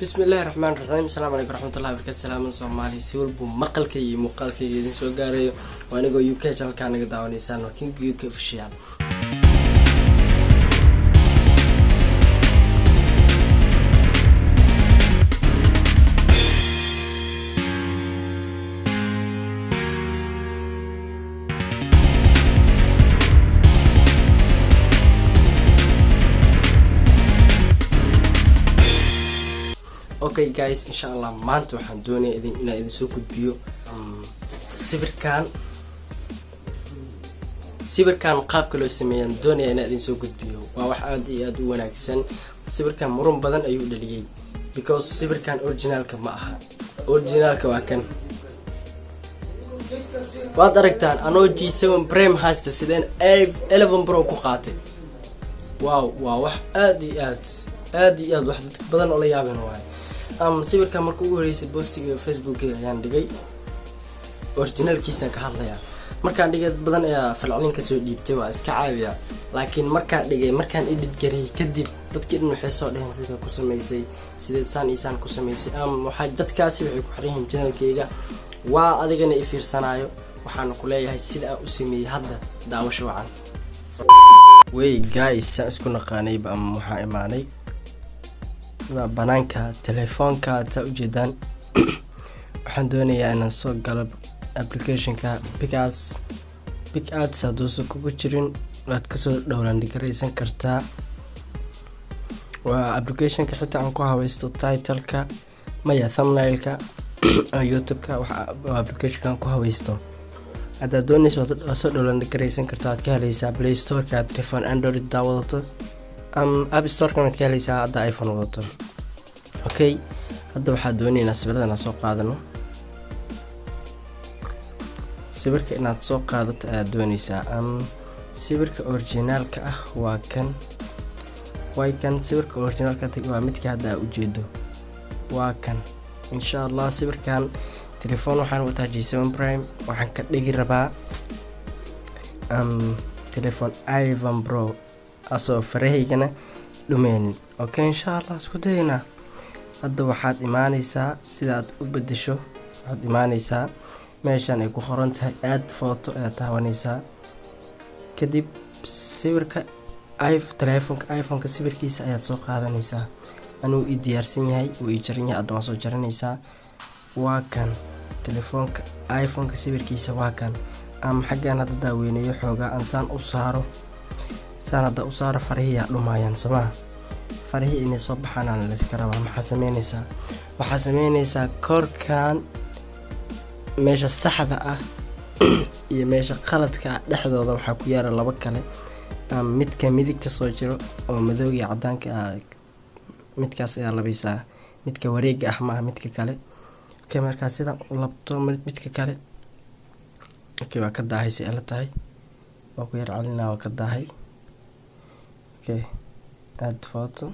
Bismillahirrahmanirrahim. Assalamu alaikum warahmatullahi wabarakatuh. Salaam Soomaali. Si walba maqalka iyo muuqaalka idin soo gaarayo waa anigoo UK channelka naga daawaneysaan waa King UK official. Okay guys, inshallah maanta waxaan doonayaa inaan idin soo gudbiyo sawirkan qaabka loo sameeyo doonayaa inaan idin soo gudbiyo. Waa wax aad iyo aad u wanaagsan. Sawirkan muran badan ayuu dhaliyay because sawirkan originalka ma aha. Originalka waa kan. Waad aragtaan anoo G7 Prime haysta sideen 11 Pro ku qaatay. Wow, waa wax aad iyo aad wax dad badan oo la yaabeen waay. Sawirkan markuu ugu horeysay postiga Facebook ayaan dhigay originalkiisa ka hadlaya. Markaan dhigay badan ayaa falcelin ka soo dhiibtay waa iska caawiya. Laakiin markaan edit gareey kadib dadkii dhan waxay soo dhaheen sida ku sameysay sidee saan ku sameysay waxa dadkaasi waxay ku xireen channelkayga waa adigana i fiirsanayo waxaan ku leeyahay sida aan u sameeyay hadda daawasho wacan. Way guys isku naqaanay waxa imaanay banaanka telefoonka ta ujeedaan waxaan doonayaa inaan soo galo applicationka PicAds hadduu kugu jirin waad ka soo download garaysan kartaa. waa applicationka xitaa aan ku haweysto title-ka maya thumbnail-ka YouTube-ka waa application ku haweysto. hadda doonayso waad soo download garaysan kartaa aad ka helaysaa Play Store-ka telephone Android daawadato App Store-kana ka helaysaa hadda iPhone wadato. Okay, hadda waxaan doonaynaa sawirada soo qaadano. Sawirka inaad soo qaadato aad doonaysaa sawirka originalka ah waa kan. Sawirka originalka waa midka hadda u jeedo waa kan. Insha Allah sawirkan telefoon waxaan wataa G7 Prime waxaan ka dhigi rabaa telefoon iPhone Pro asoo farahaygana dhumeen. Okay, insha Allah isku dayna. hadda waxaad imaanaysaa sidaad u bedesho waxaad imaanaysaa meeshan ay ku qoran tahay add photo ee taawanaysaa kadib sawirka iPhone-ka sawirkiisa ayaad soo qaadanaysaa. anuu i diyaarsan yahay uu i jaran yahay hadda waan soo jaranaysaa. waa kan telefoonka iPhone-ka sawirkiisa waa kan xaggan hadda daaweynayo xoogaa aan saan u saaro hadda u saaro farahiya dhumayaan Soomaa farahi inay soo baxaan la iska rabaa. waxaa sameynaysaa korkan meesha saxda ah iyo meesha qaladka ah dhexdooda waxaa ku yaala laba kale midka midigta soo jiro oo madow iyo cadaanka ah midkaas ayaa labaysaa. midka wareega ah ma midka kale. okay, marka sida u labto midka kale okay waa ka daahay si ay la tahay waa ku yar calinaa waa ka daahay. okay, add photo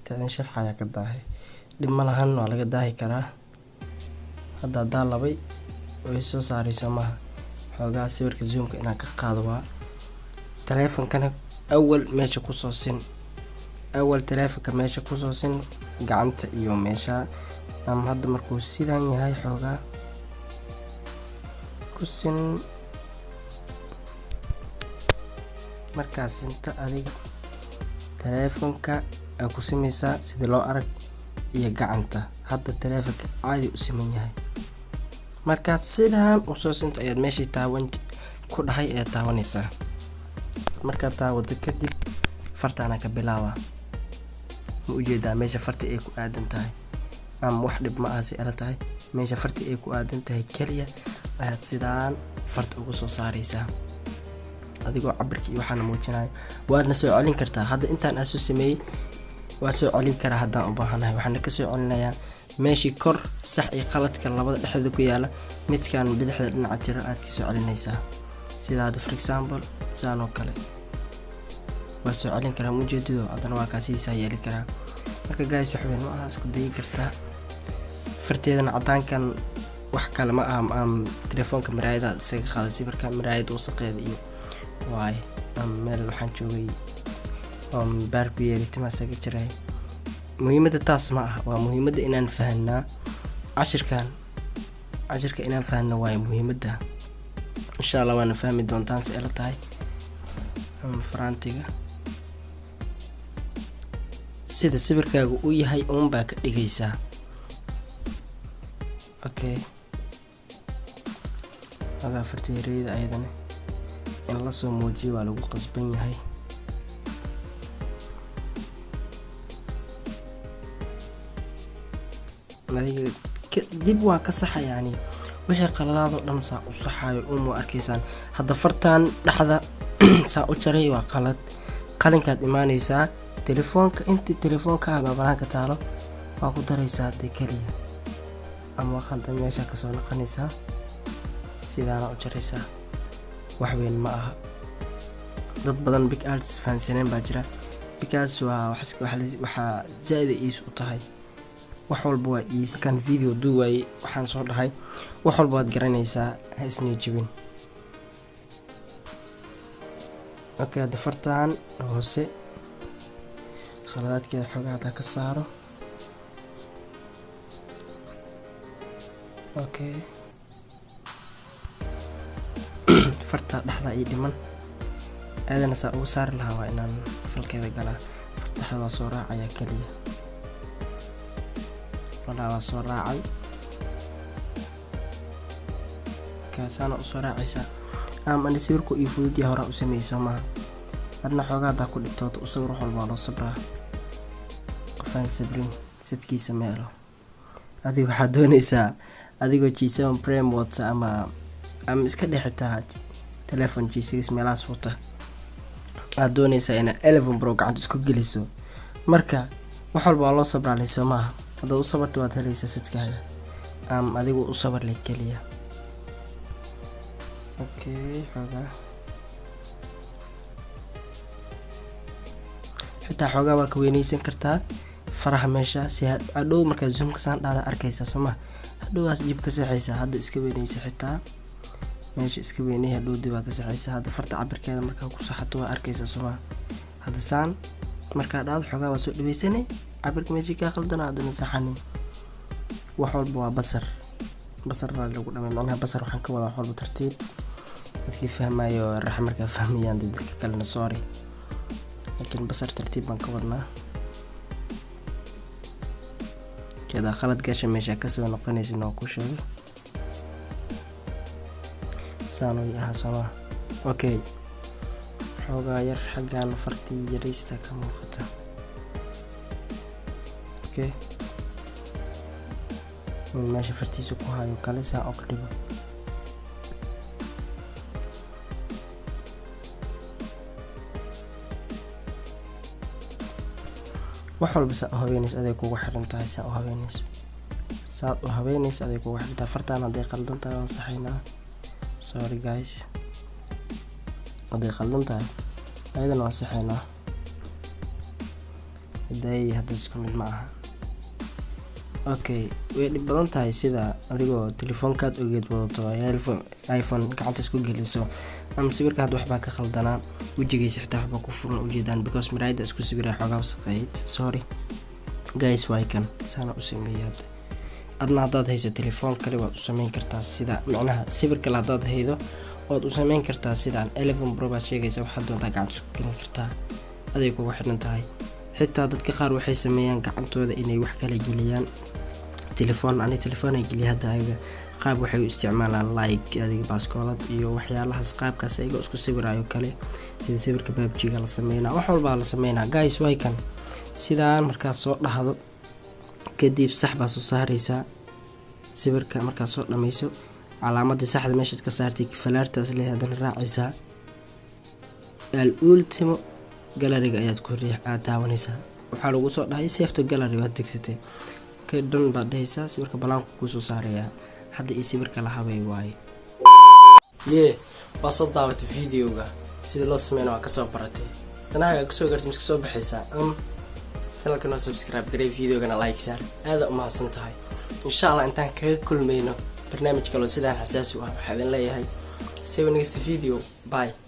taan sharxaya ka daahay dhib ma lahan waa laga daahi karaa. hadda labay way soo saarayso maaha xoogaa sawirka zoomka inaan ka qaado waa telefonkana awal meesha ku soo sin telefonka meesha ku soo sin gacanta iyo meesha hadda markuu sidaan yahay xoogaa ku sin markaas inta adiga telefonka ku sameysaa sida loo arag iyo gacanta. hadda telefonka caadi u siman yahay markaad sidaan u soo sinta ayaad meeshii taawan ku dhahay ee taawanaysaa. markaad taawado kadib fartaana ka bilaaba ma ujeedaa meesha farta ay ku aadan tahay wax dhib ma aha si ala tahay meesha farta ay ku aadan tahay kaliya ayaad sidaan farta ugu soo saaraysaa adigoo cabirkii waxaana muujinayo waadna soo celin kartaa. hadda intaan aan soo sameeyay waa soo celin karaa haddaan u baahanahay. waxaan ka soo celinayaa meeshii kor sax iyo qaladka labada dhexda ku yaala midkan bidixda dhinaca jira aad ka soo celinaysaa sida for example saan oo kale waa soo celin karaa mujeedido haddana waa kaasiisa yeeli karaa. marka guys wax weyn ma aha isku dayi kartaa. farteedana cadaankan wax kale ma aha telefoonka maraayada isaga qaada sawirka maraayada wasaqeeda iyo waay meel waxaan joogay Barbie tima isaga jiray muhiimadda taas ma aha, waa muhiimadda inaan fahanaa cashirka inaan fahanno waayo muhiimadda. insha Allah waana fahmi doontaan si ila tahay. faraantiga sida sawirkaagu u yahay uun baa ka dhigaysaa. okay hada fartiirayda ayadana in la soo muujiyo waa lagu qasban yahay. dib waa ka saxa yani wixii qaladaado dhan saa u saxayo uma arkaysaan. hadda fartaan dhaxda saa u jaray waa qalad. qalinkaad imaanaysaa telefoonka, intii telefoonkaaga banaanka taalo waa ku daraysaa de kaliya, ama qaldan meesha kasoo noqonaysaa sidaana u jaraysaa. wax weyn ma aha. dad badan big arts fahansaneen baa jira. big arts waa waxaa zaid iis u tahay, wax walba waa iis. kan video duway waxaan soo dhahay wax walba waad garanaysaa, ha isnii jibin. okay hadda fartaan hoose khaladaadkeeda xoogaa hadda ka saaro. okay farta dhaxda ii dhiman aadana saa ugu saari lahaa waa inaan falkeeda galaa. dhaxda waa soo raacaya kaliya, waa soo raacay kaasaana u soo raacaysaa. ani sawirku ii fudud yahay hore u sameeyso maaha. adna xoogaa haddaa ku dhigtood u sawir wax walba loo sabraa. qofaan sabrin sidkiisa meelo. adiga waxaad doonaysaa adigoo G7 Prime wata ama iska dhexitaa telefoon G6 meelahaas wata, aad doonaysaa inaad 11 Pro gacanta isku geliso. marka wax walba loo sabraa leyso maaha. hadda u sabarto waad helaysaa sidkaaga, adigu u sabar leh kaliya. okay xoogaa xitaa xoogaa waa ka weynaysan kartaa faraha meesha si hadhow markaa zoomka saan dhaada arkaysaa sooma. hadhowaas dib ka saxaysaa. hadda iska weynaysa xitaa meesha iska weynay hadhow dib waa ka saxaysaa. hadda farta cabirkeeda markaa ku saxato waa arkaysaa sooma. hadda saan markaa dhaado xoogaa waa soo dhaweysanay cabirka meeshii ka khaldana hadana saxani. wax walba waa basar lagu dhamay. macnaha basar waxaan ka wadaa wax walba tartiib. dadkii fahmayo rax markaa fahmayaan dadka kalena sorry, laakiin basar tartiib baan ka wadnaa. keda khalad gasha meesha ka soo noqonaysa inoo ku sheego saan u yahay sama. okay xoogaa yar xaggaan fartii yaraysta ka muuqata. okay meesha fartiisu ku hayo kale saa oo ka dhigo. wax walba saa u habeynaysa aday kugu xiran tahay. saa u habeynaysa aday kugu xiran tahay. fartaan hadday qaldan tahay waan saxaynaa. sorry guys, hadday qaldan tahay ayadana waan saxaynaa. hadda isku mid ma aha. okay way dhib badan tahay sida adigoo telefoonkaad ogeed wadato iPhone gacanta isku geliso ama sawirka hadda waxbaa ka khaldanaa, wajigiisa xitaa waxba ku furan ujeedaan because miraayada isku sawiray xoogaa wasaqeyd. sorry guys, way kan saana u sameeyay. adna haddaad hayso telefoon kale waad u sameyn kartaa sida macnaha sawir kale haddaad haydo waad u sameyn kartaa sidaan 11 Pro baad sheegaysa waxaad doontaa gacanta isku gelin kartaa. aday kugu xidhan tahay. xitaa dadka qaar waxay sameeyaan gacantooda inay wax kale geliyaan telefoon ay geliyaan. hadda ayaga qaab waxay u isticmaalaan like adiga baaskoolad iyo waxyaalahaas qaabkaas ayaga isku sawirayo kale sida sawirka PUBG-ga la sameeyna. wax walba la sameeyna guys. way kan sidaan markaad soo dhaxdo kadib sax baa soo saaraysaa sawirka. markaad soo dhameyso calaamadda saxda meesha ka saartay falaartaas leh hadana raacaysaa. ultimo gallery-ga ayaad ku taabanaysaa. waxaa lagu soo dhahay save to gallery waad degsatay. ka dhan baad dhahaysaa sawirka balaanku ku soo saaraya. hadda ii sawirka la habay waaye. waa soo daabatay videoga sida loo sameeyo waa ka soo baratay. tanaaga ka soo gartay miska soo baxaysaa. channelka subscribe garay, videogana like saar. aad u mahadsan tahay. insha Allah intaan kaga kulmayno barnaamij kale oo sidaan xasaasi u ah waxaan leeyahay see you next video. bye.